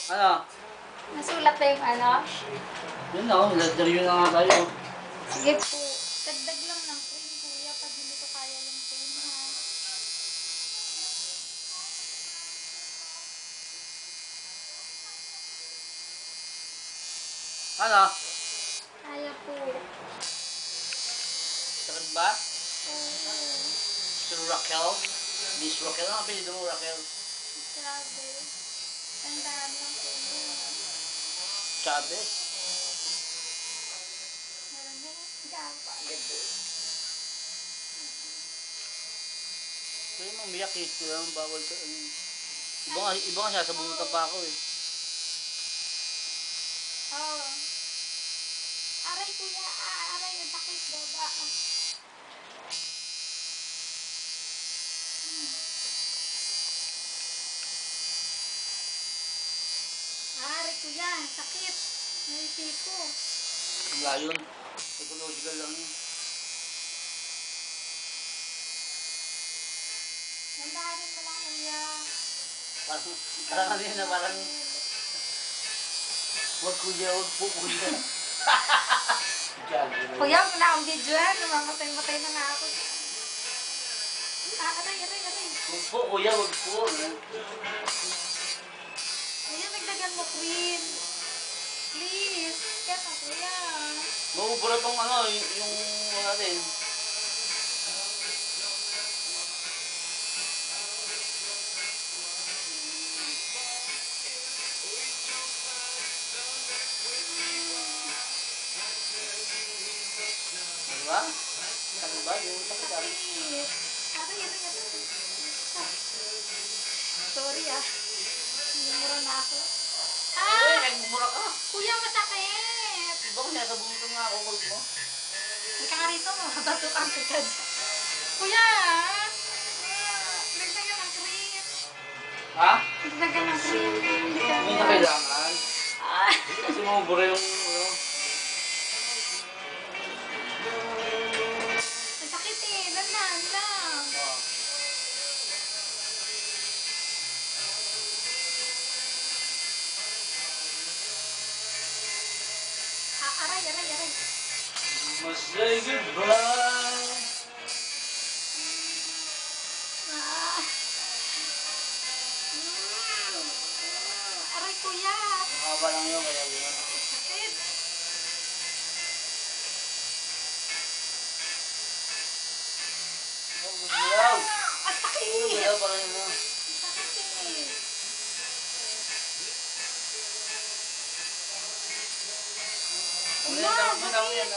Ano? Nasulat na yung ano? Yun na, review na nga tayo. Sige po. Dagdag lang ng cream, kuya, pag hindi ko kaya yung cream, ha? Ano? Kaya po. Sakit ba? Oo. Sir Raquel? Miss Raquel? Ano apelido mo, Raquel? Grabe. Tandaan lang po yun. Chavez? Meron na yung gapa. Kaya mo umiyak eh. Wala nang bawal sa ano. Iba nga siya, sa bumutan pa ako eh. Oo. Aray, kuya. Aray, ang sakit. Baba. Aray, kuya. Ang sakit. Naisiko. Wala yun. Psychological lang yun. Nandahanin mo lang, kuya. Parang ano yun na parang wag kuya, wag po kuya. Kuya, wala akong video yan. Namamatay-matay na nga ako. Aray, aray, aray. Wag po kuya, wag po. Kuya, nagdagan mo, Queen. Please. Kaya pa, kuya. Mabubura tong ano, yung ano natin. Diba? Sakit ba? Yung sakit ah. Please. Aray, aray, aray. Sorry, ah. Mumura na ako. Eh, nagmumura ka. Kuya, masakit. Diba kung nasa bumutan nga ako kulit mo? Hindi ka nga rito, mabatukan kita dyan. Kuya, nagdagan ng cream. Ha? Nagdagan ng cream. Hindi ka Hindi na kailangan. Ah. Kasi mabubura yung ano. Ang sakit eh. Dandan lang. Oh. Aray, aray, aray. Must say goodbye. Ah. Aray, kuya. Mahaba lang yun, kaya yun. Sakit. Oh, gumulaw. Ang sakit. Gumulaw pa rin mo. Ang sakit eh. Ulan, Ulan, tama yan.